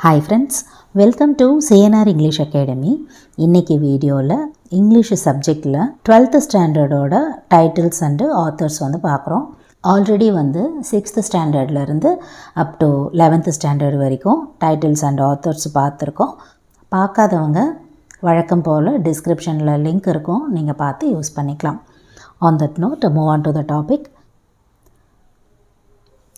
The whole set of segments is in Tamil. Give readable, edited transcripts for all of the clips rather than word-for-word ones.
Hi friends, welcome to CNR English Academy. இன்னைக்கு வீடியோவில் இங்கிலீஷ் சப்ஜெக்டில் 12th ஸ்டாண்டர்டோட டைட்டில்ஸ் அண்டு ஆத்தர்ஸ் பார்க்குறோம். ஆல்ரெடி 6th ஸ்டாண்டர்ட்லேருந்து அப் டு 11th ஸ்டாண்டர்ட் வரைக்கும் டைட்டில்ஸ் அண்ட் ஆத்தர்ஸ் பார்த்துருக்கோம். பார்க்காதவங்க வழக்கம் போல் டிஸ்கிரிப்ஷனில் லிங்க் இருக்கும், நீங்கள் பார்த்து யூஸ் பண்ணிக்கலாம். On that note, move on to the topic.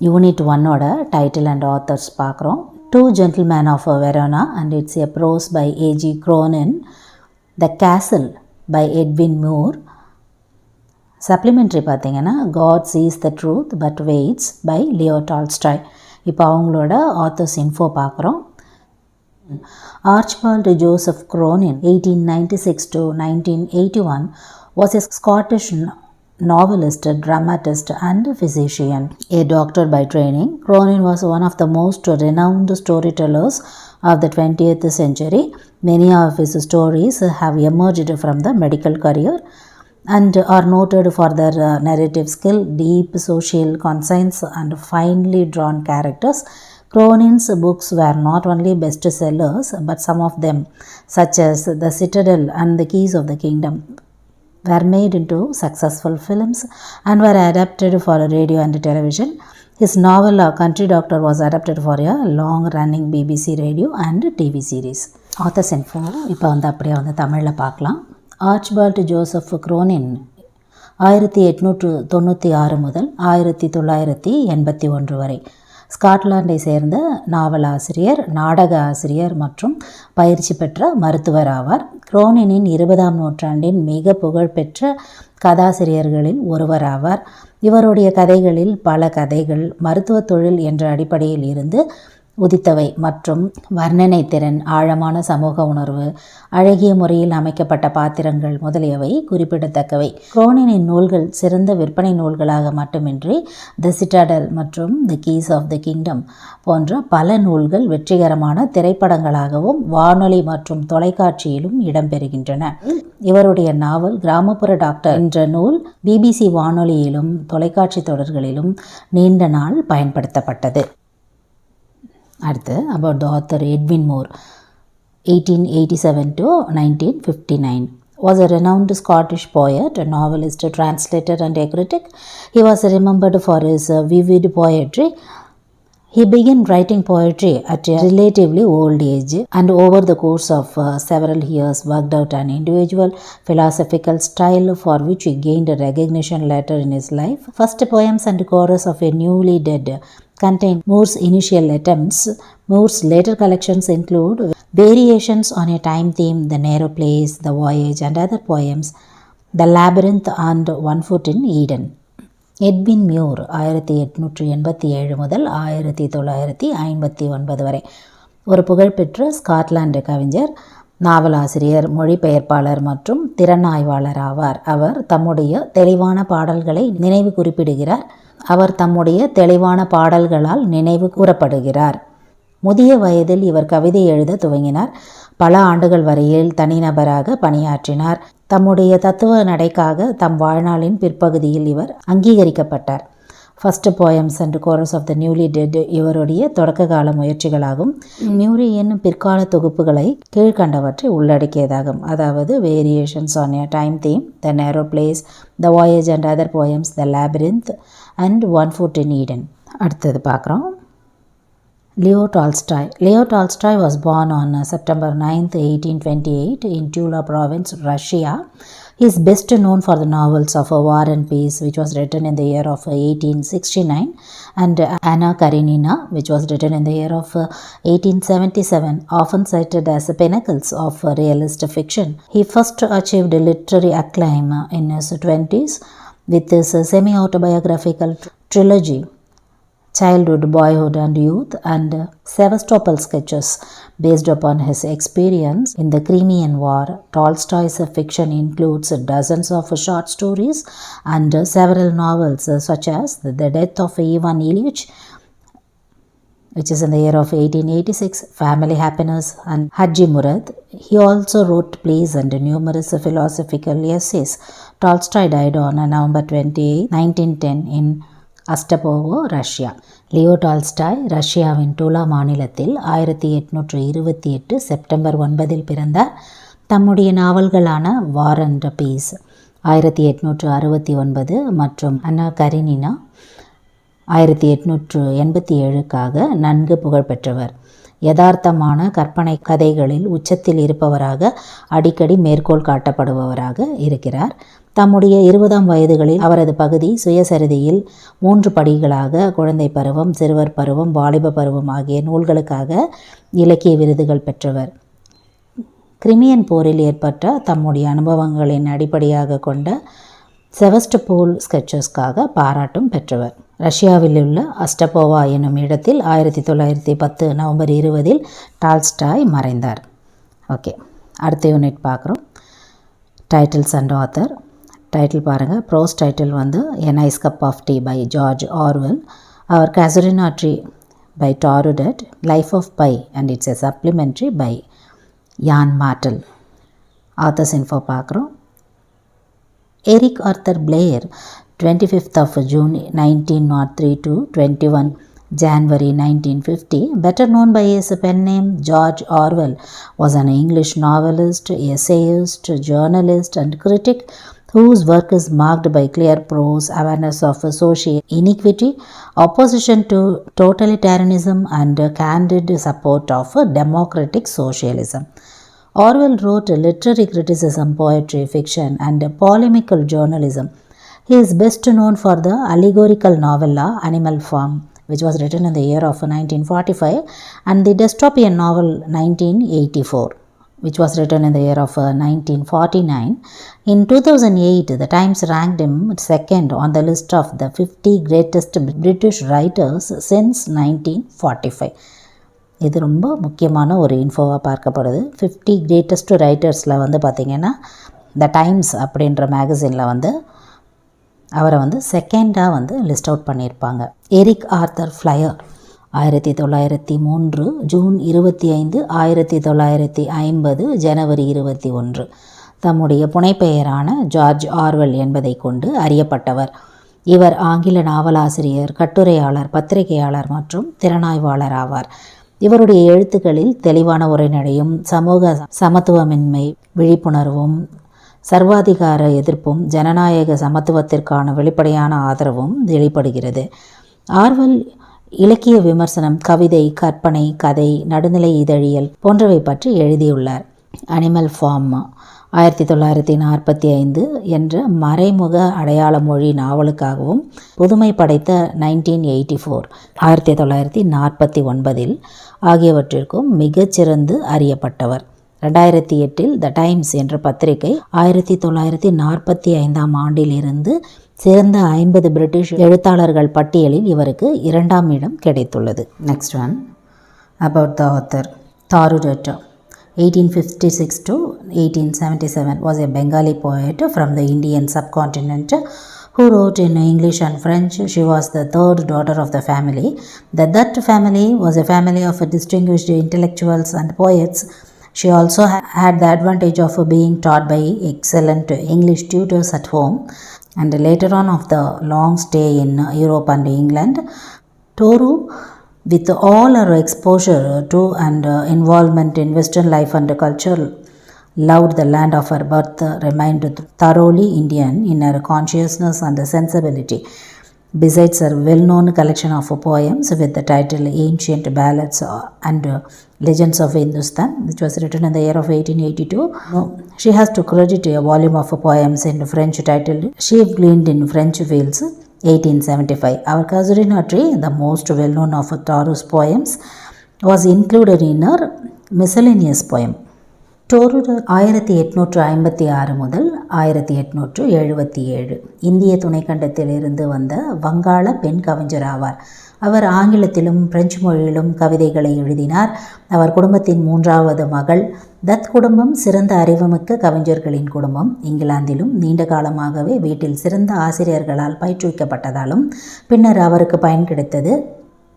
Unit 1ஓட டைட்டில் அண்ட் ஆத்தர்ஸ் பார்க்குறோம். Two Gentlemen of Verona, and it's a prose by A.G. Cronin. The Castle by Edwin Moore. Supplementary பார்த்தீங்கன்னா God Sees the Truth But Waits by Leo Tolstoy. இப்போ அவங்களோட ஆத்தர்ஸ் இன்ஃபோ பார்க்குறோம். Archibald Joseph Cronin, 1896 to 1981, was a Scottish novelist, dramatist and physician. A doctor by training, Cronin was one of the most renowned storytellers of the 20th century. Many of his stories have emerged from the medical career and are noted for their narrative skill, deep social conscience and finely drawn characters. Cronin's books were not only bestsellers, but some of them, such as The Citadel and The Keys of the Kingdom, were made into successful films and were adapted for radio and television. His novel Country Doctor was adapted for a long-running BBC radio and TV series. Authors info இப்போ அப்படியே தமிழில் பார்க்கலாம். ஆர்ச்பால்ட் ஜோசப் குரோனின் 1896 முதல் 1981 வரை ஸ்காட்லாண்டை சேர்ந்த நாவலாசிரியர், நாடக ஆசிரியர் மற்றும் பயிற்சி பெற்ற மருத்துவர் ஆவார். குரோனினின் 20ஆம் நூற்றாண்டின் மிக புகழ்பெற்ற கதாசிரியர்களில் ஒருவர் ஆவார். இவருடைய கதைகளில் பல கதைகள் மருத்துவ தொழில் என்ற அடிப்படையில் இருந்து உதித்தவை மற்றும் வர்ணனை திறன், ஆழமான சமூக உணர்வு, அழகிய முறையில் அமைக்கப்பட்ட பாத்திரங்கள் முதலியவை குறிப்பிடத்தக்கவை. குரோனினின் நூல்கள் சிறந்த விற்பனை நூல்களாக மட்டுமின்றி தி சிட்டாடல் மற்றும் தி கீஸ் ஆஃப் தி கிங்டம் போன்ற பல நூல்கள் வெற்றிகரமான திரைப்படங்களாகவும் வானொலி மற்றும் தொலைக்காட்சியிலும் இடம்பெறுகின்றன. இவருடைய நாவல் கிராமப்புற டாக்டர் என்ற நூல் BBC வானொலியிலும் தொலைக்காட்சி தொடர்களிலும் நீண்ட நாள் பயன்படுத்தப்பட்டது. அடுத்து about the author Edwin Moore, 1887 to 1959, was a renowned Scottish poet, a novelist, a translator and a critic. He was remembered for his vivid poetry. He began writing poetry at a relatively old age and over the course of several years worked out an individual philosophical style for which he gained recognition later in his life. First poems and chorus of a newly dead contain Moore's initial attempts. Moore's later collections include variations on a time theme, The Narrow Place, The Voyage and other poems, The Labyrinth and One Foot in Eden. Edwin Muir 1887 முதல் 1959 வரை ஒரு புகழ்பெற்ற ஸ்காட்லாந்து கவிஞர், நாவலாசிரியர், மொழிபெயர்ப்பாளர் மற்றும் திறனாய்வாளர் ஆவார். அவர் தம்முடைய தெளிவான பாடல்களால் நினைவு கூறப்படுகிறார். முதிய வயதில் இவர் கவிதை எழுத துவங்கினார். பல ஆண்டுகள் வரையில் தனிநபராக பணியாற்றினார். தம்முடைய தத்துவ நடைக்காக தம் வாழ்நாளின் பிற்பகுதியில் இவர் அங்கீகரிக்கப்பட்டார். First poems and chorus of the newly dead இவருடைய தொடக்க கால முயற்சிகளாகும். மியூரியின் பிற்கால தொகுப்புகளை கீழ்கண்டவற்றை உள்ளடக்கியதாகும். அதாவது variations on a time theme, the narrow place, the voyage and other poems, the labyrinth and one foot in Eden. அடுத்தது பார்க்குறோம். Leo Tolstoy. Leo Tolstoy was born on September 9th, 1828 in Tula province, Russia. He is best known for the novels of War and Peace, which was written in the year of 1869, and Anna Karenina, which was written in the year of 1877, often cited as pinnacles of realist fiction. He first achieved literary acclaim in his 20s with his semi-autobiographical trilogy, Childhood, Boyhood and Youth, and Sevastopol sketches based upon his experience in the Crimean War. Tolstoy's fiction includes dozens of short stories and several novels such as The Death of Ivan Ilyich, which is in the year of 1886, Family Happiness and Haji Murad. He also wrote plays and numerous philosophical essays. Tolstoy died on November 28, 1910 in Astapovo, Russia. Leo Tolstoy ரஷ்யாவின் டூலா மாநிலத்தில் 1828 செப்டம்பர் 9 பிறந்தார். தம்முடைய நாவல்களான வார் அண்ட் பீஸ் 1869 மற்றும் அன்னா கரினினா 1887க்காக நன்கு புகழ்பெற்றவர். யதார்த்தமான கற்பனை கதைகளில் உச்சத்தில் இருப்பவராக அடிக்கடி மேற்கோள் காட்டப்படுபவராக இருக்கிறார். தம்முடைய 20ஆம் வயதுகளில் அவரது பகுதி சுயசரிதையில் 3 படிகளாக குழந்தை பருவம், சிறுவர் பருவம், வாலிப பருவம் ஆகிய நூல்களுக்காக இலக்கிய விருதுகள் பெற்றவர். கிரிமியன் போரில் ஏற்பட்ட தம்முடைய அனுபவங்களின் அடிப்படையாக கொண்ட செவஸ்டோபோல் ஸ்கெட்சஸ்க்காக பாராட்டும் பெற்றவர். ரஷ்யாவில் உள்ள அஸ்டபோவா என்னும் இடத்தில் 1910 நவம்பர் 20 டால்ஸ்டாய் மறைந்தார். ஓகே, அடுத்த யூனிட் பார்க்குறோம். Titles and author. டைட்டில் பாருங்கள். ப்ரோஸ் டைட்டில் வந்து a nice cup of tea by George Orwell, our casuarina tree by டாருடெட், life of by and it's a supplementary by யான் மார்டல். ஆத்தர்ஸ் இன்ஃபோ பார்க்குறோம். Eric author player 25th of June 1903 to 21 January 1950, better known by his pen name George Orwell, was an English novelist, essayist, journalist and critic whose work is marked by clear prose, awareness of social inequity, opposition to totalitarianism and candid support of democratic socialism. Orwell wrote literary criticism, poetry, fiction and polemical journalism. He is best known for the allegorical novella Animal Farm, which was written in the year of 1945, and the dystopian novel 1984, which was written in the year of 1949. In 2008, the Times ranked him second on the list of the 50 greatest British writers since 1945. இது ரொம்ப முக்கியமான ஒரு இன்ஃபோவாக பார்க்கப்படுது. 50 கிரேட்டஸ்ட் ரைட்டர்ஸில் வந்து பார்த்திங்கன்னா த டைம்ஸ் அப்படின்ற மேகசினில் வந்து அவரை வந்து செகண்டாக வந்து லிஸ்ட் அவுட் பண்ணியிருப்பாங்க. எரிக் ஆர்த்தர் ஃப்ளையர் 1903 ஜூன் 25, 1950 ஜனவரி 21 தம்முடைய புனைப்பெயரான ஜார்ஜ் ஆர்வெல் என்பதை கொண்டு அறியப்பட்டவர். இவர் ஆங்கில நாவலாசிரியர், கட்டுரையாளர், பத்திரிகையாளர் மற்றும் திறனாய்வாளர் ஆவார். இவருடைய எழுத்துக்களில் தெளிவான உரைநடையும், சமூக சமத்துவமின்மை விழிப்புணர்வும், சர்வாதிகார எதிர்ப்பும், ஜனநாயக சமத்துவத்திற்கான வெளிப்படையான ஆதரவும் வெளிப்படுகிறது. ஆர்வெல் இலக்கிய விமர்சனம், கவிதை, கற்பனை, கதை, நடுநிலை இதழியல் போன்றவை பற்றி எழுதியுள்ளார். அனிமல் ஃபார்ம் 1945 என்ற மறைமுக அடையாள மொழி நாவலுக்காகவும், புதுமை படைத்த 1984 1949 ஆகியவற்றிற்கும் மிகச்சிறந்து அறியப்பட்டவர். 2008 த டைம்ஸ் என்ற பத்திரிகை 1945 ஆண்டிலிருந்து சிறந்த 50 பிரிட்டிஷ் எழுத்தாளர்கள் பட்டியலில் இவருக்கு 2ஆம் இடம் கிடைத்துள்ளது. Next one about the author. தாருடெட் 1856 to 1877 was a Bengali poet from the Indian subcontinent who wrote in English and French. She was the third daughter of the family. The Dutt family was a family of distinguished intellectuals and poets. She also had the advantage of being taught by excellent English tutors at home, and later on of the long stay in Europe and England. Toru, with all her exposure to and involvement in Western life and culture, loved the land of her birth, remained thoroughly Indian in her consciousness and sensibility. Besides her well-known collection of poems with the title Ancient Ballads and Legends of Hindustan, which was written in the year of 1882, she has to credit a volume of poems in French titled Sheep Gleaned in French Fields 1875. Our Casuarina Tree, the most well-known of Toru's poems, was included in her miscellaneous poem. டோருடர் 1856 முதல் 1877 இந்திய துணைக்கண்டத்திலிருந்து வந்த வங்காள பெண் கவிஞர் ஆவார். அவர் ஆங்கிலத்திலும் பிரெஞ்சு மொழியிலும் கவிதைகளை எழுதினார். அவர் குடும்பத்தின் 3வது மகள். தத் குடும்பம் சிறந்த அறிவுமிக்க கவிஞர்களின் குடும்பம். இங்கிலாந்திலும் நீண்ட காலமாகவே வீட்டில் சிறந்த ஆசிரியர்களால் பயிற்றுவிக்கப்பட்டதாலும் பின்னர் அவருக்கு பயன் கிடைத்தது.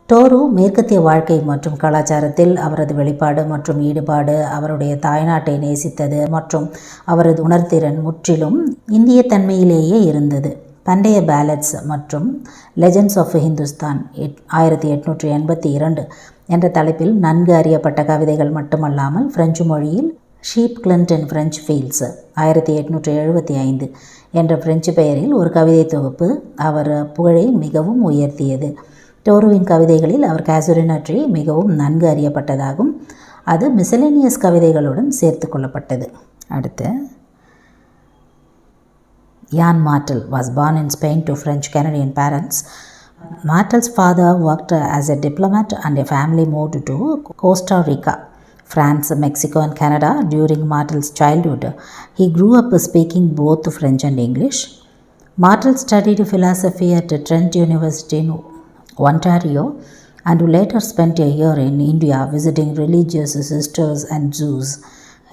டோரு மேற்கத்திய வாழ்க்கை மற்றும் கலாச்சாரத்தில் அவரது வெளிப்பாடு மற்றும் ஈடுபாடு, அவருடைய தாய்நாட்டை நேசித்தது மற்றும் அவரது உணர்திறன் முற்றிலும் இந்திய தன்மையிலேயே இருந்தது. பண்டைய பேலட்ஸ் மற்றும் லெஜெண்ட்ஸ் ஆஃப் ஹிந்துஸ்தான் 1882 என்ற தலைப்பில் நன்கு அறியப்பட்ட கவிதைகள் மட்டுமல்லாமல் பிரெஞ்சு மொழியில் ஷீப் கிளின்டன் பிரெஞ்சு ஃபீல்ட்ஸ் 1875 என்ற பிரெஞ்சு பெயரில் ஒரு கவிதை தொகுப்பு அவர் புகழை மிகவும் உயர்த்தியது. டோருவின் கவிதைகளில் அவர் கேசுரினட்ரி மிகவும் நன்கு அறியப்பட்டதாகும். அது மிசலேனியஸ் கவிதைகளுடன் சேர்த்து கொள்ளப்பட்டது. அடுத்து, Jan Martel was born in Spain to French-Canadian parents. Martel's father worked as a diplomat and a family moved to Costa Rica, France, Mexico and Canada during Martel's childhood. He grew up speaking both French and English. Martel studied philosophy at Trent University in Ontario and later spent a year in India visiting religious sisters and zoos.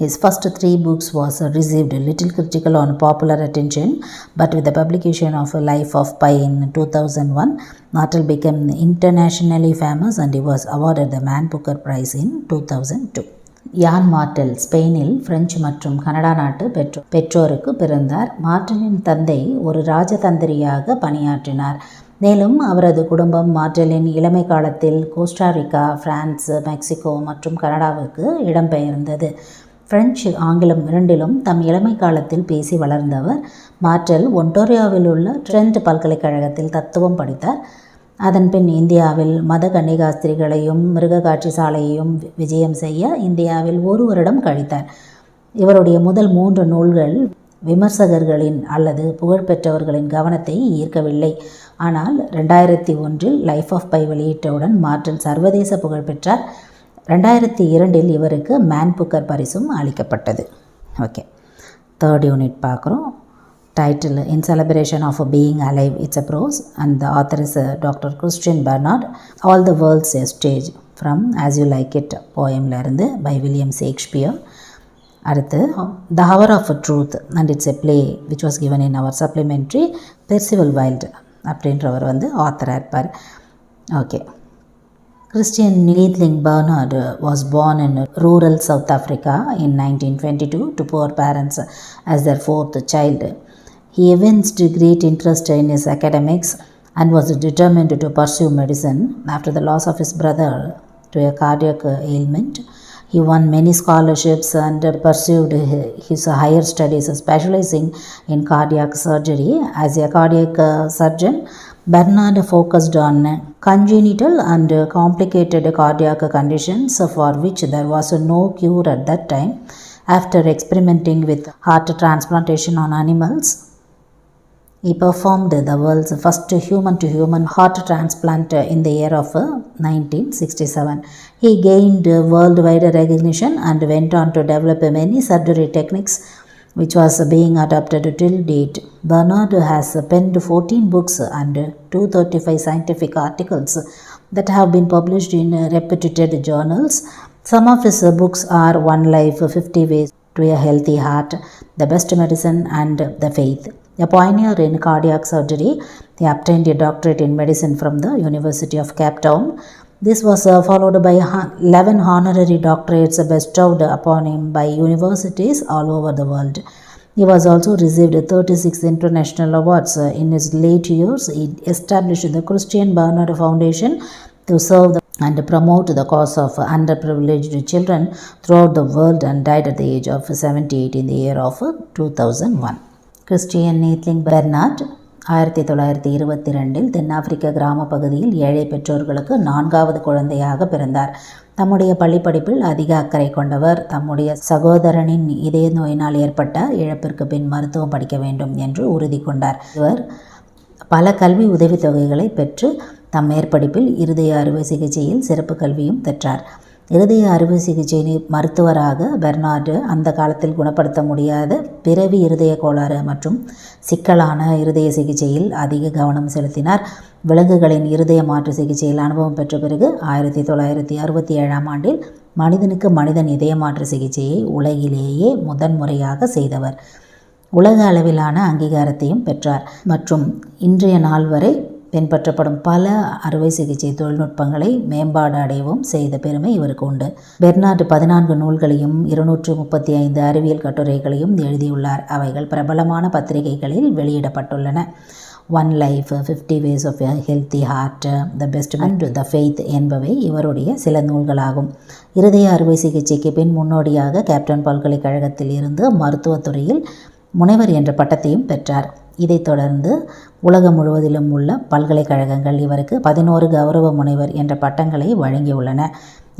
His first 3 books was received little critical on popular attention, but with the publication of Life of Pi in 2001, Martel became internationally famous and he was awarded the Man Booker Prize in 2002. யான் மார்டல் ஸ்பெயினில் பிரெஞ்சு மற்றும் கனடா நாட்டு பெற்றோருக்கு பிறந்தார். மார்டலின் தந்தை ஒரு ராஜதந்திரியாக பணியாற்றினார். மேலும் அவரது குடும்பம் மார்டலின் இளமை காலத்தில் கோஸ்டாரிக்கா, பிரான்ஸ், மெக்சிகோ மற்றும் கனடாவுக்கு இடம்பெயர்ந்தது. பிரெஞ்சு, ஆங்கிலம் இரண்டிலும் தம் இளமை காலத்தில் பேசி வளர்ந்தவர். மார்டல் ஒன்டாரியோவில் உள்ள ட்ரெண்ட் பல்கலைக்கழகத்தில் தத்துவம் படித்தார். அதன்பின் இந்தியாவில் மத கன்னிகாஸ்திரிகளையும் மிருக காட்சி சாலையையும் விஜயம் செய்ய இந்தியாவில் 1 வருடம் கழித்தார். இவருடைய முதல் 3 நூல்கள் விமர்சகர்களின் அல்லது புகழ்பெற்றவர்களின் கவனத்தை ஈர்க்கவில்லை. ஆனால் 2001 லைஃப் ஆஃப் பை வெளியிட்டவுடன் மார்டல் சர்வதேச புகழ் பெற்றார். 2002 இவருக்கு மேன் புக்கர் பரிசும் அளிக்கப்பட்டது. ஓகே, 3rd யூனிட் பார்க்குறோம். Title in celebration of being alive, it's a prose and the author is doctor Christian Bernard. All the world's a stage from as you like it போயம்லேருந்து பை வில்லியம் ஷேக்ஸ்பியர். அடுத்து, the hour of truth and it's a play which was given in our supplementary. Percival Wilde அப்படின்றவர் ஆத்தராக இருப்பார். Okay, Christian Neethling Bernard was born in rural South Africa in 1922 to poor parents as their 4th child. He evinced great interest in his academics and was determined to pursue medicine. After the loss of his brother to a cardiac ailment, he won many scholarships and pursued his higher studies, specializing in cardiac surgery. As a cardiac surgeon, Bernard focused on congenital and complicated cardiac conditions for which there was no cure at that time. After experimenting with heart transplantation on animals, he performed the world's first human-to-human heart transplant in the year of 1967. He gained worldwide recognition and went on to develop many surgery techniques which was being adopted till date. Bernard has penned 14 books and 235 scientific articles that have been published in reputed journals. Some of his books are One Life, 50 Ways to a Healthy Heart, The Best Medicine and The Faith. A pioneer in cardiac surgery, he obtained a doctorate in medicine from the University of Cape Town. This was followed by 11 honorary doctorates bestowed upon him by universities all over the world. He was also received 36 international awards. In his late years, he established the Christian Bernard Foundation to serve and promote the cause of underprivileged children throughout the world and died at the age of 78 in the year of 2001. Christian Neethling Bernard 1922 தென்னாப்பிரிக்க கிராம பகுதியில் ஏழை பெற்றோர்களுக்கு 4வது குழந்தையாக பிறந்தார். தம்முடைய பள்ளிப்படிப்பில் அதிக அக்கறை கொண்டவர். தம்முடைய சகோதரனின் இதய நோயினால் ஏற்பட்ட இழப்பிற்கு பின் மருத்துவம் படிக்க வேண்டும் என்று உறுதி கொண்டார். இவர் பல கல்வி உதவித்தொகைகளை பெற்று தம் மேற்படிப்பில் இருதய அறுவை சிகிச்சையில் சிறப்பு கல்வியும் பெற்றார். இருதய அறுவை சிகிச்சை மருத்துவராக பெர்னார்டு அந்த காலத்தில் குணப்படுத்த முடியாத பிறவி இருதய கோளாறு மற்றும் சிக்கலான இருதய சிகிச்சையில் அதிக கவனம் செலுத்தினார். விலங்குகளின் இருதய மாற்று சிகிச்சையில் அனுபவம் பெற்ற பிறகு 1967ஆம் ஆண்டில் மனிதனுக்கு மனிதன் இதய மாற்று சிகிச்சையை உலகிலேயே முதன்முறையாக செய்தவர். உலக அளவிலான அங்கீகாரத்தையும் பெற்றார் மற்றும் இன்றைய நாள் வரை பின்பற்றப்படும் பல அறுவை சிகிச்சை தொழில்நுட்பங்களை மேம்பாடு அடையவும் செய்த பெருமை இவருக்கு உண்டு. பெர்னார்டு 14 நூல்களையும் 235 அறிவியல் கட்டுரைகளையும் எழுதியுள்ளார். அவைகள் பிரபலமான பத்திரிகைகளில் வெளியிடப்பட்டுள்ளன. One life, 50 ways of a healthy heart, the best and the faith என்பவை இவருடைய சில நூல்களாகும். இருதய அறுவை சிகிச்சைக்கு பின் முன்னோடியாக கேப்டன் பல்கலைக்கழகத்தில் இருந்து மருத்துவத்துறையில் முனைவர் என்ற பட்டத்தையும் பெற்றார். இதைத் தொடர்ந்து உலகம் முழுவதிலும் உள்ள பல்கலைக்கழகங்கள் இவருக்கு 11 கௌரவ முனைவர் என்ற பட்டங்களை வழங்கியுள்ளன.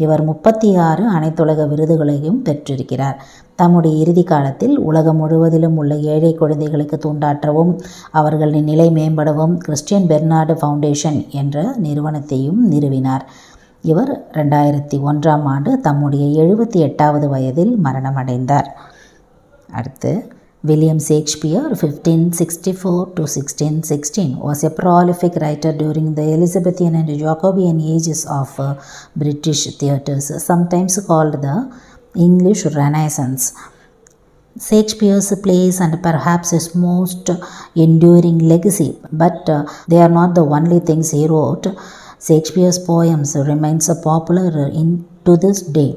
இவர் 36 அனைத்துலக விருதுகளையும் பெற்றிருக்கிறார். தம்முடைய இறுதி காலத்தில் உலகம் முழுவதிலும் உள்ள ஏழை குழந்தைகளுக்கு தூண்டாற்றவும் அவர்களின் நிலை மேம்படவும் கிறிஸ்டியன் பெர்னார்டு ஃபவுண்டேஷன் என்ற நிறுவனத்தையும் நிறுவினார். இவர் 2001ஆம் ஆண்டு தம்முடைய 78வது வயதில் மரணமடைந்தார். அடுத்து William Shakespeare 1564 to 1616 was a prolific writer during the Elizabethan and Jacobean ages of British theatres, sometimes called the English Renaissance. Shakespeare's plays and perhaps his most enduring legacy, but they are not the only things he wrote. Shakespeare's poems remains popular to this day.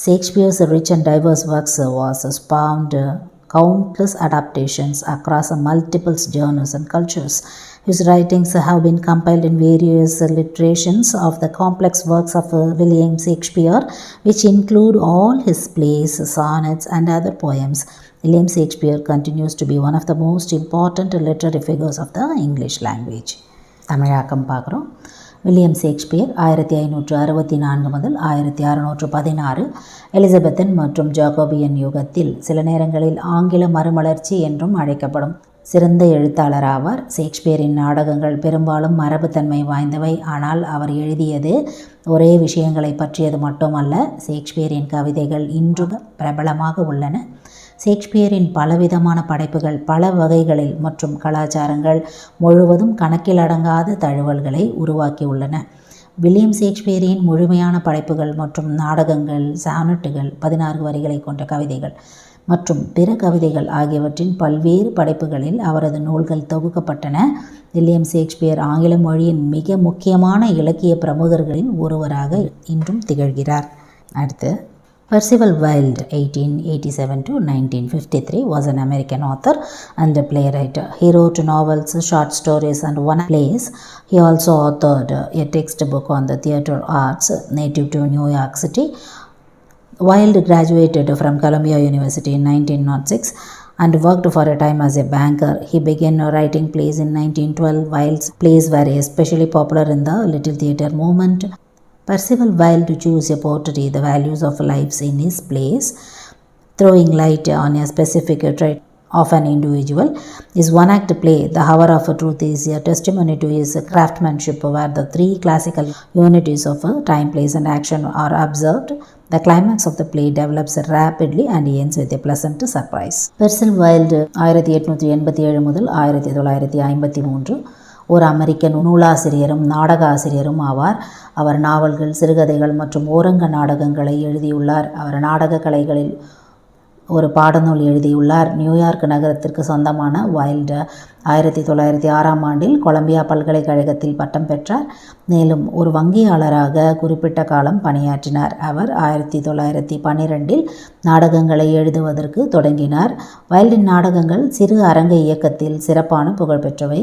Shakespeare's rich and diverse works was spawned countless adaptations across multiple genres and cultures. His writings have been compiled in various literations of the complex works of William Shakespeare, which include all his plays, sonnets, and other poems. William Shakespeare continues to be one of the most important literary figures of the English language. தமிழாக்கம் பார்க்குறோம். வில்லியம் ஷேக்ஸ்பியர் 1564 முதல் 1616 எலிசபெத்தன் மற்றும் ஜாகோபியன் யுகத்தில் சில நேரங்களில் ஆங்கில மறுமலர்ச்சி என்றும் அழைக்கப்படும் சிறந்த எழுத்தாளர் ஆவார். ஷேக்ஸ்பியரின் நாடகங்கள் பெரும்பாலும் மரபுத்தன்மை வாய்ந்தவை. ஆனால் அவர் எழுதியது ஒரே விஷயங்களை பற்றியது மட்டுமல்ல. ஷேக்ஸ்பியரின் கவிதைகள் இன்றும் பிரபலமாக உள்ளன. ஷேக்ஸ்பியரின் பலவிதமான படைப்புகள் பல வகைகளில் மற்றும் கலாச்சாரங்கள் முழுவதும் கணக்கில் அடங்காத தழுவல்களை உருவாக்கியுள்ளன. வில்லியம் ஷேக்ஸ்பியரின் முழுமையான படைப்புகள் மற்றும் நாடகங்கள், சானட்டுகள், 16 வரிகளை கொண்ட கவிதைகள் மற்றும் பிற கவிதைகள் ஆகியவற்றின் பல்வேறு படைப்புகளில் அவரது நூல்கள் தொகுக்கப்பட்டன. வில்லியம் ஷேக்ஸ்பியர் ஆங்கில மொழியின் மிக முக்கியமான இலக்கிய பிரமுகர்களில் ஒருவராக இன்றும் திகழ்கிறார். அடுத்து Percival Wilde 1887 to 1953 was an American author and a playwright. He wrote novels, short stories, and one plays. He also authored a textbook on the theatre arts native to New York City. Wilde graduated from Columbia University in 1906 and worked for a time as a banker. He began writing plays in 1912. Wilde's plays were especially popular in the Little Theatre movement. Percival Wilde chose to portray the values of lives in his plays, throwing light on a specific trait of an individual. His one-act play, The Hour of Truth, is a testimony to his craftsmanship, where the 3 classical unities of time, place, and action are observed. The climax of the play develops rapidly and ends with a pleasant surprise. Percival Wilde 1887 முதல் 1953 ஒரு அமெரிக்க நூலாசிரியரும் நாடக ஆசிரியரும் ஆவார். அவர் நாவல்கள், சிறுகதைகள் மற்றும் ஓரங்க நாடகங்களை எழுதியுள்ளார். அவர் நாடக கலைகளில் ஒரு பாடநூல் எழுதியுள்ளார். நியூயார்க் நகரத்திற்கு சொந்தமான வைல்டு 1906ஆம் ஆண்டில் கொலம்பியா பல்கலைக்கழகத்தில் பட்டம் பெற்றார். மேலும் ஒரு வங்கியாளராக குறிப்பிட்ட காலம் பணியாற்றினார். அவர் 1912இல் நாடகங்களை எழுதுவதற்கு தொடங்கினார். வைல்டின் நாடகங்கள் சிறு அரங்க இயக்கத்தில் சிறப்பான புகழ்பெற்றவை.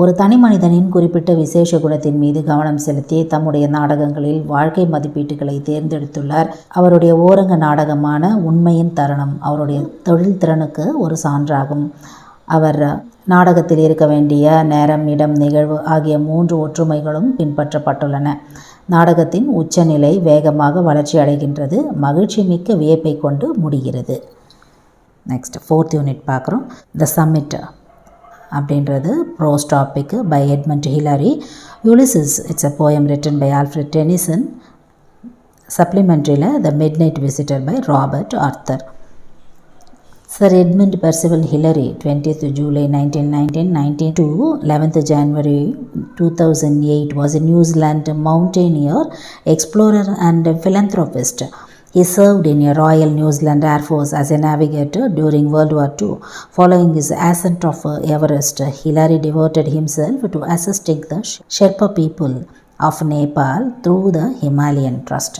ஒரு தனி மனிதனின் குறிப்பிட்ட விசேஷ குணத்தின் மீது கவனம் செலுத்தி தம்முடைய நாடகங்களில் வாழ்க்கை மதிப்பீட்டுகளை தேர்ந்தெடுத்துள்ளார். அவருடைய ஓரங்க நாடகமான உண்மையின் தருணம் அவருடைய தொழில் திறனுக்கு ஒரு சான்றாகும். அவர் நாடகத்தில் இருக்க வேண்டிய நேரம், இடம், நிகழ்வு ஆகிய 3 ஒற்றுமைகளும் பின்பற்றப்பட்டுள்ளன. நாடகத்தின் உச்சநிலை வேகமாக வளர்ச்சி அடைகின்றது, மகிழ்ச்சி மிக்க வியப்பை கொண்டு முடிகிறது. நெக்ஸ்ட் 4th யூனிட் பார்க்குறோம். த சம்மிட் அப்படின்றது prose topic by Edmund Hillary. Ulysses, it's a poem written by Alfred Tennyson. சப்ளிமெண்ட்ரியில் the midnight visitor by Robert Arthur. Sir Edmund Percival Hillary, 20th July 1919 to 11th January 2008, was a New Zealand mountaineer, explorer and philanthropist. He served in a Royal New Zealand Air Force as a navigator during World War II. Following his ascent of Everest, Hillary devoted himself to assisting the Sherpa people of Nepal through the Himalayan Trust,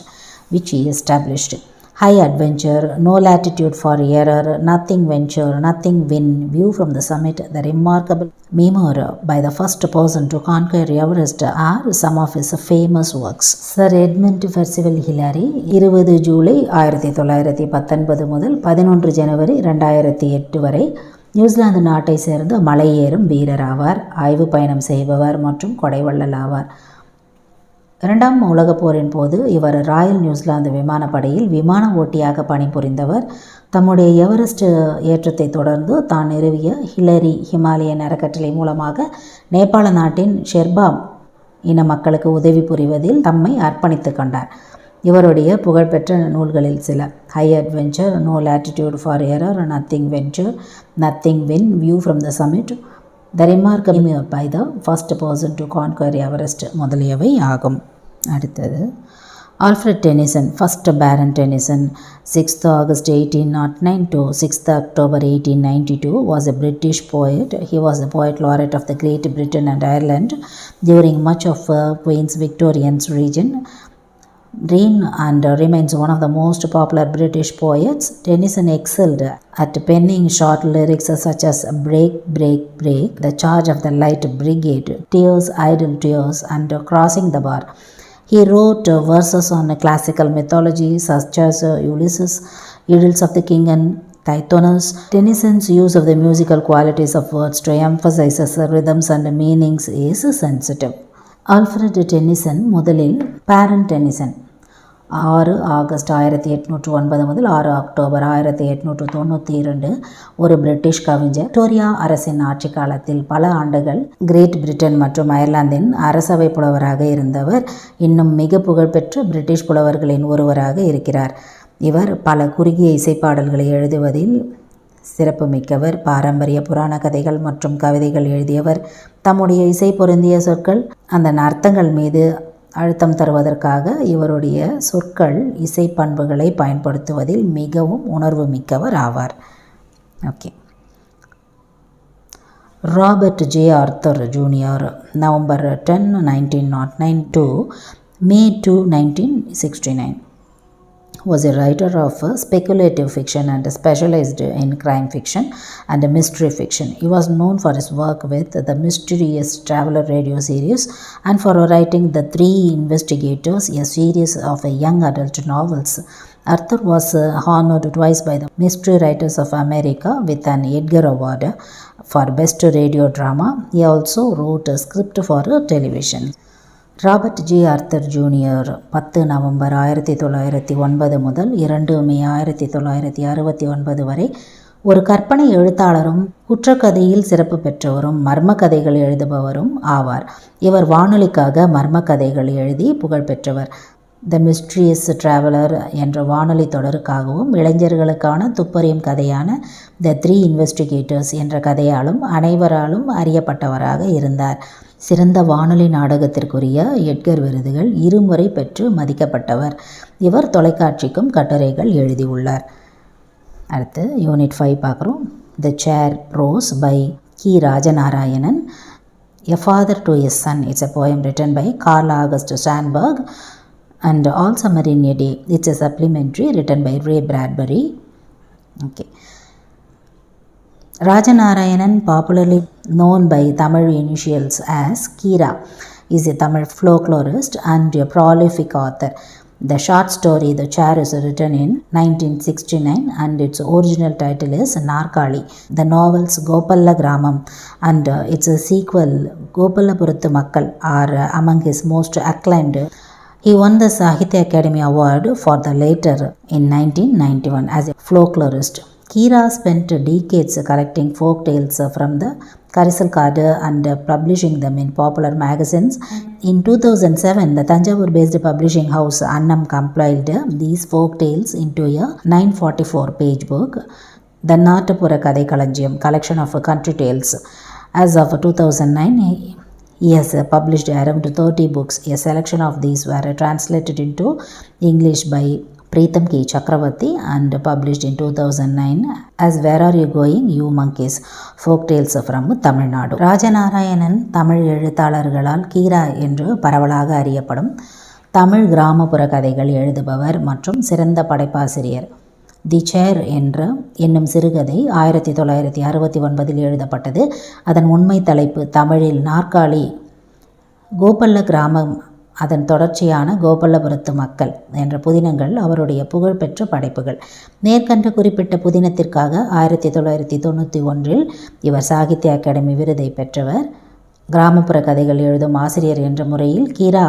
which he established. high adventure, no latitude for error, nothing venture, nothing win, view from the summit, the remarkable memoir by the first person to conquer Everest are some of his famous works. Sir Edmund Percival Hillary 20 July 1919 முதல் 11 ஜனவரி 2008 வரை நியூசிலாந்து நாட்டை சேர்ந்த மலையேறும் வீரர் ஆவார். ஆய்வு பயணம் செய்பவர் மற்றும் கொடைவள்ளல் ஆவார். இரண்டாம் உலகப் போரின் போது இவர் ராயல் நியூசிலாந்து விமானப்படையில் விமான ஓட்டியாக பணிபுரிந்தவர். தம்முடைய எவரெஸ்ட் ஏற்றத்தை தொடர்ந்து தான் நிறுவிய ஹிலரி ஹிமாலயன் அறக்கட்டளை மூலமாக நேபாள நாட்டின் ஷெர்பா இன மக்களுக்கு உதவி புரிவதில் தம்மை அர்ப்பணித்து கொண்டார். இவருடைய புகழ்பெற்ற நூல்களில் சில: high adventure, no latitude for error, nothing venture, nothing win, view from the summit, the remarkable memoir by the first person to conquer Everest முதலியவை ஆகும். அடுத்தது Alfred Tennyson, first Baron Tennyson, 6th August 1809 to 6th October 1892 was a British poet. He was the poet laureate of the Great Britain and Ireland during much of Queen's Victorian's reign and remains one of the most popular British poets. Tennyson excelled at penning short lyrics such as Break, Break, Break, The Charge of the Light Brigade, Tears, Idle Tears, and Crossing the Bar. He wrote verses on classical mythology such as Ulysses, Idylls of the King and Tithonus. Tennyson's use of the musical qualities of words to emphasize rhythms and meanings is sensitive. Alfred tennessine முதலில் பேரன் டென்னிசன் 6 ஆகஸ்ட் 1809 முதல் 6 அக்டோபர் 1892 ஒரு பிரிட்டிஷ் கவிஞர். விக்டோரியா அரசின் ஆட்சி காலத்தில் பல ஆண்டுகள் கிரேட் பிரிட்டன் மற்றும் அயர்லாந்தின் அரசவை புலவராக இருந்தவர். இன்னும் மிக புகழ்பெற்ற பிரிட்டிஷ் புலவர்களின் ஒருவராக இருக்கிறார். இவர் பல குறுகிய இசைப்பாடல்களை எழுதுவதில் சிறப்பு மிக்கவர். பாரம்பரிய புராண கதைகள் மற்றும் கவிதைகள் எழுதியவர். தம்முடைய இசை பொருந்திய சொற்கள் அந்த அர்த்தங்கள் மீது அழுத்தம் தருவதற்காக இவருடைய சொற்கள் இசை பண்புகளை பயன்படுத்துவதில் மிகவும் உணர்வு மிக்கவர் ஆவார். Okay. Robert J author junior, November 10, 1909 to May 2, 1969 was a writer of speculative fiction and specialized in crime fiction and mystery fiction. He was known for his work with the Mysterious Traveler radio series and for writing The Three Investigators, a series of young adult novels. Arthur was honored twice by the Mystery Writers of America with an Edgar Award for Best Radio Drama. He also wrote a script for television. Robert J author junior 10 November 1909 முதல் 2 மே 1969 வரை ஒரு கற்பனை எழுத்தாளரும் குற்றக்கதையில் சிறப்பு பெற்றவரும் மர்ம கதைகள் எழுதுபவரும் ஆவார். இவர் வானொலிக்காக மர்ம கதைகள் எழுதி புகழ்பெற்றவர். த மிஸ்ட்ரியஸ் டிராவலர் என்ற வானொலி தொடருக்காகவும் இளைஞர்களுக்கான துப்பறியும் கதையான த த்ரீ இன்வெஸ்டிகேட்டர்ஸ் என்ற கதையாலும் அனைவராலும் அறியப்பட்டவராக இருந்தார். சிறந்த வானொலி நாடகத்திற்குரிய எட்கர் விருதுகள் 2 முறை பெற்று மதிக்கப்பட்டவர். இவர் தொலைக்காட்சிக்கும் கட்டுரைகள் எழுதியுள்ளார். அடுத்து யூனிட் 5 பார்க்குறோம். த சேர் prose by Ki Rajanarayanan, a father to a son. It's a poem written by Carl August Sandburg and all summer in a day. It's a supplementary written by Ray Bradbury. Okay. Rajanarayanan, popularly known by Tamil initials as Kira, is a Tamil folklorist and a prolific author. The short story The Chair is written in 1969 and its original title is Narkali. The novels Gopala Gramam and its sequel Gopalapurathu Makkal are among his most acclaimed. He won the Sahitya Academy Award for the latter in 1991 as a folklorist. Kira spent decades collecting folk tales from the Karisal Card and publishing them in popular magazines. In 2007, the Tanjavur-based publishing house Annam compiled these folk tales into a 944-page book, the Natapura Kadai Kalanjiyam, collection of country tales. As of 2009, he has published around 30 books. A selection of these were translated into English by Preetham K. Chakravarti and published in 2009 as Where Are You Going, You Monkeys, Folk Tales from Tamil Nadu. Rajanarayanan Tamil எழுத்தாளர்களால் Keera என்று பரவலாக அறியப்படும். தமிழ் கிராமப்புற கதைகள் எழுதுபவர் மற்றும் சிறந்த படைப்பாசிரியர். தி சேர் என்னும் சிறுகதை 1969 எழுதப்பட்டது. அதன் உண்மை தலைப்பு தமிழில் நாற்காலி. கோபல்ல கிராமம், அதன் தொடர்ச்சியான கோபல்லபுரத்து மக்கள் என்ற புதினங்கள் அவருடைய புகழ்பெற்ற படைப்புகள். மேற்கண்ட குறிப்பிட்ட புதினத்திற்காக 1991 இவர் சாகித்ய அகாடமி விருதை பெற்றவர். கிராமப்புற கதைகள் எழுதும் ஆசிரியர் என்ற முறையில் கீரா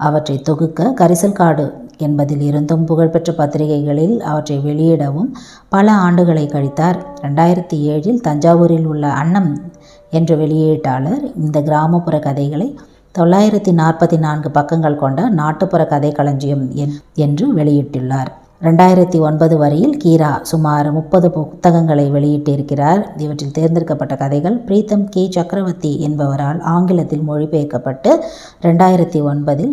அவற்றை தொகுக்க கரிசல் காடு என்பதில் இருந்தும் புகழ்பெற்ற பத்திரிகைகளில் அவற்றை வெளியிடவும் பல ஆண்டுகளை கழித்தார். 2007 தஞ்சாவூரில் உள்ள அன்னம் என்ற வெளியீட்டாளர் இந்த கிராமப்புற கதைகளை 944 பக்கங்கள் கொண்ட நாட்டுப்புற கதை களஞ்சியம் என்று வெளியிட்டுள்ளார். 2009 வரையில் கீரா சுமார் 30 புத்தகங்களை வெளியிட்டிருக்கிறார். இவற்றில் தேர்ந்தெடுக்கப்பட்ட கதைகள் பிரீத்தம் கே சக்கரவர்த்தி என்பவரால் ஆங்கிலத்தில் மொழிபெயர்க்கப்பட்டு 2009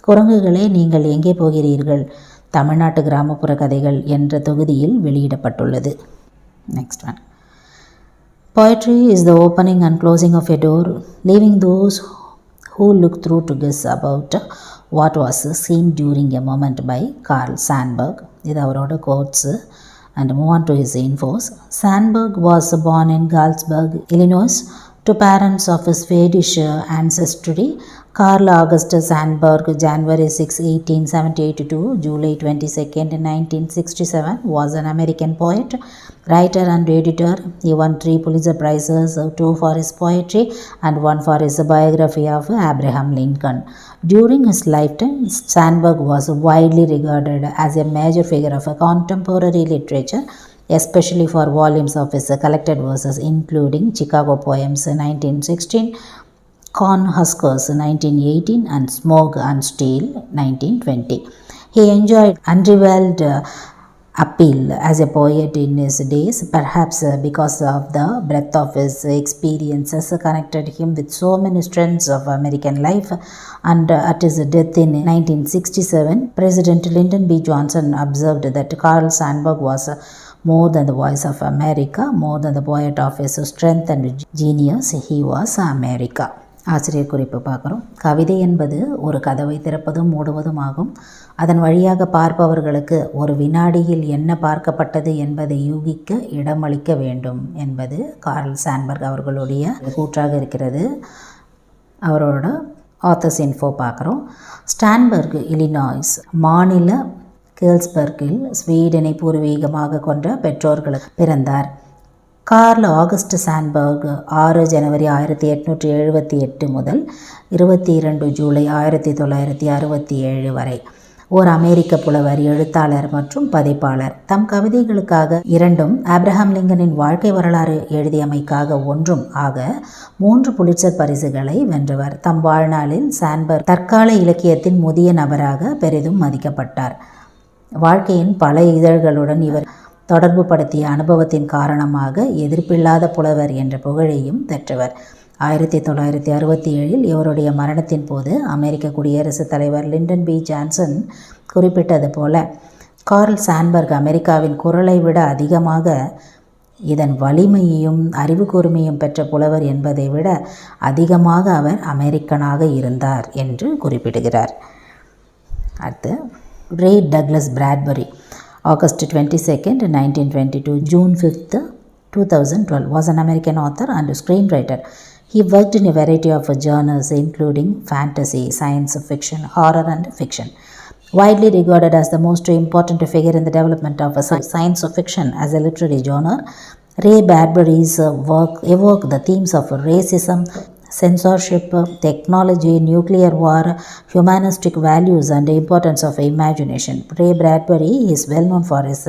குரங்குகளே நீங்கள் எங்கே போகிறீர்கள், தமிழ்நாட்டு கிராமப்புற கதைகள் என்ற தொகுதியில் வெளியிடப்பட்டுள்ளது. Next one. Poetry is the opening and closing of a door, leaving those who look through to guess about what was seen during a moment by Carl Sandburg. இது அவரோட coats. And move on to his infos. Sandburg was born in Galesburg, Illinois, to parents of Swedish ancestry. Carl August Sandburg, January 6, 1878 to July 22, 1967, was an American poet, writer and editor. He won 3 Pulitzer Prizes, 2 for his poetry and 1 for his biography of Abraham Lincoln. During his lifetime, Sandburg was widely regarded as a major figure of contemporary literature, especially for volumes of his collected verses including Chicago Poems 1916, Corn Huskers 1918 and Smoke and Steel 1920. He enjoyed unrivaled appeal as a poet in his days, perhaps because of the breadth of his experiences connected him with so many strands of American life. And at his death in 1967, President Lyndon B. Johnson observed that Carl Sandburg was more than the voice of America, more than the poet of his strength and genius, he was America. ஆசிரியர் குறிப்பு பார்க்குறோம். கவிதை என்பது ஒரு கதவை திறப்பதும் மூடுவதும் ஆகும். அதன் வழியாக பார்ப்பவர்களுக்கு ஒரு வினாடியில் என்ன பார்க்கப்பட்டது என்பதை யூகிக்க இடமளிக்க வேண்டும் என்பது கார்ல் சாண்ட்பர்க் அவர்களுடைய கூற்றாக இருக்கிறது. அவரோட ஆத்தர்ஸ் இன்ஃபோ பார்க்குறோம். ஸ்டான்பர்க் இலினாய்ஸ் மாநில கேல்ஸ்பர்கில் ஸ்வீடனை பூர்வீகமாக கொண்ட பெற்றோர்களுக்கு பிறந்தார். கார்ல் ஆகஸ்ட் சாண்ட்பர்க் 6 ஜனவரி 1878 முதல் 22 ஜூலை 1967 வரை ஓர் அமெரிக்க புலவர், எழுத்தாளர் மற்றும் பதிப்பாளர். தம் கவிதைகளுக்காக 2 ஆப்ரஹாம் லிங்கனின் வாழ்க்கை வரலாறு எழுதியமைக்காக 1 ஆக 3 புலிட்சர் பரிசுகளை வென்றவர். தம் வாழ்நாளில் சாண்ட்பர்க் தற்கால இலக்கியத்தின் முதிய நபராக பெரிதும் மதிக்கப்பட்டார். வாழ்க்கையின் பல இதழ்களுடன் இவர் தொடர்பு படுத்திய அனுபவத்தின் காரணமாக எதிர்ப்பில்லாத புலவர் என்ற புகழையும் பெற்றவர். 1967 இவருடைய மரணத்தின் போது அமெரிக்க குடியரசுத் தலைவர் லிண்டன் பி ஜான்சன் குறிப்பிட்டது போல, கார்ல் சாண்ட்பர்க் அமெரிக்காவின் குரலை விட அதிகமாக இதன் வலிமையையும் அறிவு கூர்மையும் பெற்ற புலவர் என்பதை விட அதிகமாக அவர் அமெரிக்கனாக இருந்தார் என்று குறிப்பிடுகிறார். அடுத்து ரே Douglas Bradbury, August 22, 1922, June 5, 2012, was an American author and screenwriter. He worked in a variety of genres including fantasy, science fiction, horror and fiction. Widely regarded as the most important figure in the development of science fiction as a literary genre, Ray Bradbury's work evoked the themes of racism, censorship, technology, nuclear war, humanistic values and the importance of imagination. Ray Bradbury is well known for his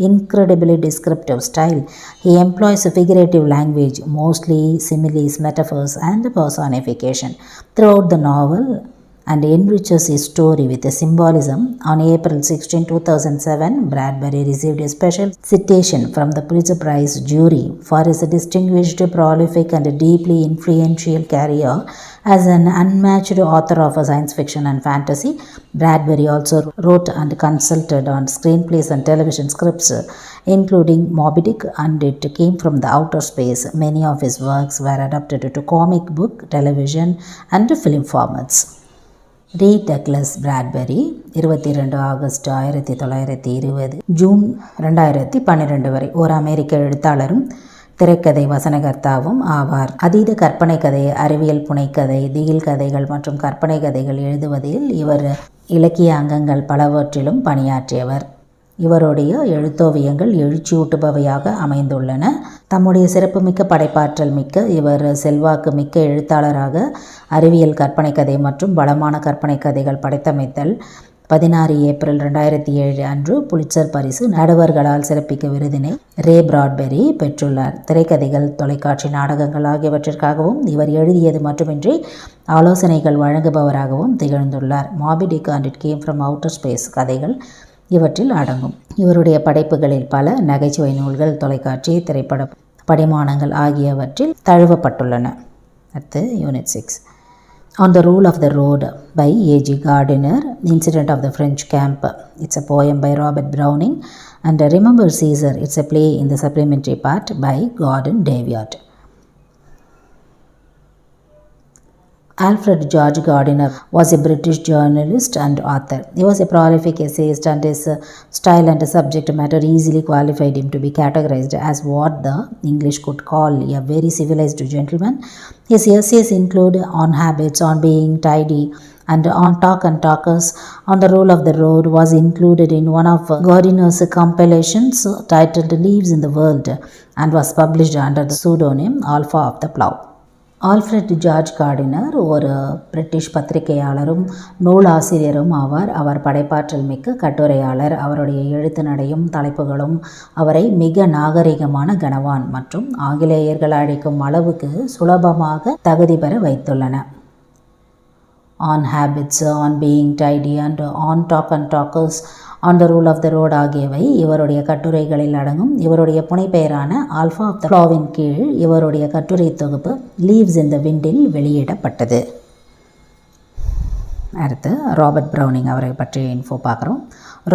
incredibly descriptive style. He employs figurative language, mostly similes, metaphors and personification throughout the novel, and enriches his story with a symbolism. On April 16, 2007, Bradbury received a special citation from the Pulitzer Prize jury for his distinguished, prolific and deeply influential career as an unmatched author of science fiction and fantasy. Bradbury also wrote and consulted on screenplays and television scripts, including Moby Dick and It Came from the Outer Space. Many of his works were adapted to comic book, television and film formats. Ray Douglas Bradbury 22 ஆகஸ்ட் 1920 ஜூன் 2012 வரை ஒரு அமெரிக்க எழுத்தாளரும் திரைக்கதை வசனகர்த்தாவும் ஆவார். அதீத கற்பனை கதை, அறிவியல் புனைக்கதை, திகில் கதைகள் மற்றும் கற்பனை கதைகள் எழுதுவதில் இவர் இலக்கிய அங்கங்கள் பலவற்றிலும் பணியாற்றியவர். இவருடைய எழுத்தோவியங்கள் எழுச்சியூட்டுபவையாக அமைந்துள்ளன. தம்முடைய சிறப்புமிக்க படைப்பாற்றல் மிக்க இவர் செல்வாக்கு மிக்க எழுத்தாளராக அறிவியல் கற்பனை கதை மற்றும் பலமான கற்பனை கதைகள் படைத்தமைத்தல் 16 ஏப்ரல் 2007 அன்று புலிட்சர் பரிசு நடுவர்களால் சிறப்பிக்க விருதினை ரே பிராட்பெரி பெற்றுள்ளார். திரைக்கதைகள், தொலைக்காட்சி நாடகங்கள் ஆகியவற்றிற்காகவும் இவர் எழுதியது மட்டுமின்றி ஆலோசனைகள் வழங்குபவராகவும் திகழ்ந்துள்ளார். Moby Dick and it came from outer space கதைகள் இவற்றில் அடங்கும். இவருடைய படைப்புகளில் பல நகைச்சுவை நூல்கள், தொலைக்காட்சி, திரைப்பட படிமானங்கள் ஆகியவற்றில் தழுவப்பட்டுள்ளன. அடுத்து unit 6. On the Rule of the Road by A.G. Gardiner, Incident of the French Camp. It's a poem by Robert Browning. And Remember Caesar, it's a play in the supplementary part by Gordon Daviot. Alfred George Gardiner was a British journalist and author. He was a prolific essayist, and his style and subject matter easily qualified him to be categorized as what the English could call a very civilized gentleman. His essays include On Habits, On Being Tidy, and On Talk and Talkers. On the Rule of the Road was included in one of Gardiner's compilations titled Leaves in the World and was published under the pseudonym Alpha of the Plough. Alfred George gardener ஒரு பிரிட்டிஷ் பத்திரிகையாளரும் நூலாசிரியரும் ஆவார். அவர் படைப்பாற்றல் மிக்க கட்டுரையாளர். அவருடைய எழுத்து நடையும் தலைப்புகளும் அவரை மிக நாகரிகமான கனவான் மற்றும் ஆங்கிலேயர்கள் அழைக்கும் அளவுக்கு சுலபமாக தகுதி பெற வைத்துள்ளன. On habits, on being tidy and on talk and talkers, on the rule of the road ஆகியவை இவருடைய கட்டுரைகளில் அடங்கும். இவருடைய புனைப்பெயரான ஆல்ஃபா ஆஃப் த ப்ளாவின் கீழ் இவருடைய கட்டுரை தொகுப்பு லீவ்ஸ் இன் த விண்டில் வெளியிடப்பட்டது. அடுத்து ராபர்ட் ப்ரௌனிங் அவரை பற்றி இன்ஃபோ பார்க்குறோம்.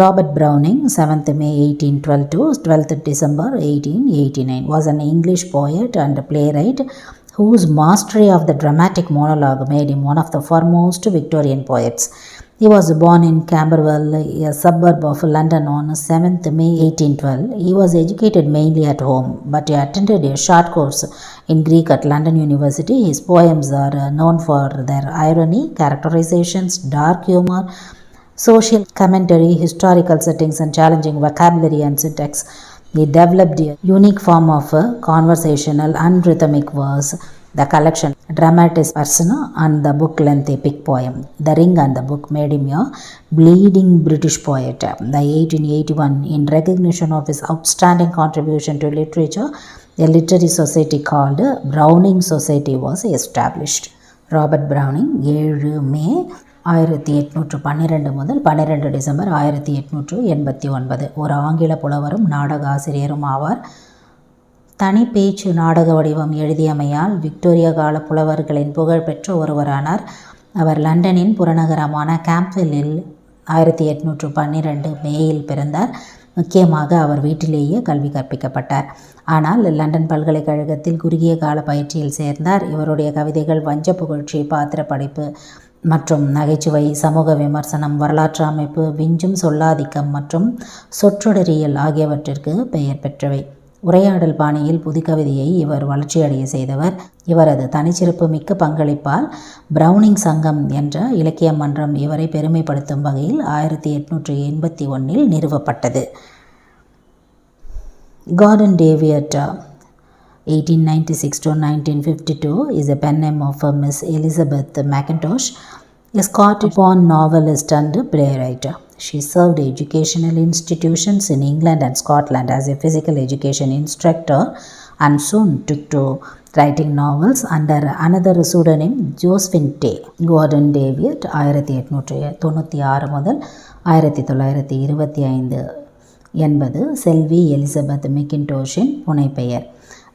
Robert Browning, 7th May 1812 to 12th December 1889, was an English poet and playwright whose mastery of the dramatic monologue made him one of the foremost Victorian poets. He was born in Camberwell, a suburb of London, on 7th May 1812. He was educated mainly at home, but he attended a short course in Greek at London University. His poems are known for their irony, characterizations, dark humor, social commentary, historical settings, and challenging vocabulary and syntax. He developed a unique form of conversational and rhythmic verse. The collection Dramatis Persona and the book-length epic poem The Ring and the Book made him a bleeding British poet. The 1881, in recognition of his outstanding contribution to literature, a literary society called Browning Society was established. Robert browning 7 மே 1812 முதல் 12 டிசம்பர் 1889 ஒரு ஆங்கில புலவரும் நாடக ஆசிரியரும் ஆவார். தனி பேச்சு நாடக வடிவம் எழுதியமையால் விக்டோரியா கால புலவர்களின் புகழ்பெற்ற ஒருவரானார். அவர் லண்டனின் புறநகரமான கேம்ப்வெல்லில் 1812 மேயில் பிறந்தார். முக்கியமாக அவர் வீட்டிலேயே கல்வி கற்பிக்கப்பட்டார். ஆனால் லண்டன் பல்கலைக்கழகத்தில் குறுகிய கால பயிற்சியில் சேர்ந்தார். இவருடைய கவிதைகள் வஞ்ச புகழ்ச்சி, பாத்திர படைப்பு மற்றும் நகைச்சுவை, சமூக விமர்சனம், வரலாற்று அமைப்பு, விஞ்சும் சொல்லாதிக்கம் மற்றும் சொற்றொடரியல் ஆகியவற்றிற்கு பெயர் பெற்றவை. உரையாடல் பாணியில் புதுக்கவிதையை இவர் வளர்ச்சியடைய செய்தவர். இவரது தனிச்சிறப்பு மிக்க பங்களிப்பால் பிரவுனிங் சங்கம் என்ற இலக்கிய மன்றம் இவரை பெருமைப்படுத்தும் வகையில் 1881 நிறுவப்பட்டது. Gordon Daviot 1896 to 1952 is a pen name of Miss Elizabeth Mackintosh, a Scottish-born novelist and playwright. She served educational institutions in England and Scotland as a physical education instructor and soon took to writing novels under another pseudonym, Josephine Tay. Gordon Daviot 1896 முதல் 1925 என்பது செல்வி எலிசபெத் மெக்கின்டோஷின் புனைப்பெயர்.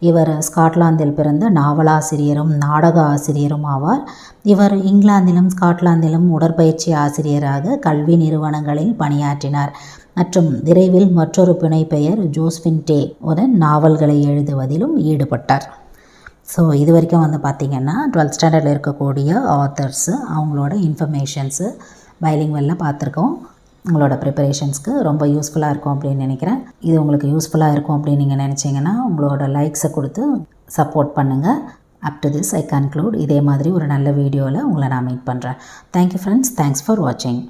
இவர் ஸ்காட்லாந்தில் பிறந்த நாவலாசிரியரும் நாடக ஆசிரியரும் ஆவார். இவர் இங்கிலாந்திலும் ஸ்காட்லாந்திலும் உடற்பயிற்சி ஆசிரியராக கல்வி நிறுவனங்களில் பணியாற்றினார் மற்றும் விரைவில் மற்றொரு புனைப்பெயர் ஜோஸ்பின் டே உடன் நாவல்களை எழுதுவதிலும் ஈடுபட்டார். ஸோ இது வரைக்கும் வந்து பார்த்திங்கன்னா 12th ஸ்டாண்டர்டில் இருக்கக்கூடிய ஆத்தர்ஸு அவங்களோட இன்ஃபர்மேஷன்ஸு பைலிங்குவலில் பார்த்துருக்கோம். உங்களோட ப்ரிப்பரேஷன்ஸ்க்கு ரொம்ப யூஸ்ஃபுல்லாக இருக்கும் அப்படின்னு நினைக்கிறேன். இது உங்களுக்கு யூஸ்ஃபுல்லாக இருக்கும் அப்படின்னு நீங்கள் நினச்சிங்கன்னா உங்களோட லைக்ஸை கொடுத்து சப்போர்ட் பண்ணுங்கள். Up to this I conclude. இதே மாதிரி ஒரு நல்ல வீடியோவில் உங்களை நான் மீட் பண்ணுறேன். Thank you friends. தேங்க்ஸ் ஃபார் வாட்சிங்.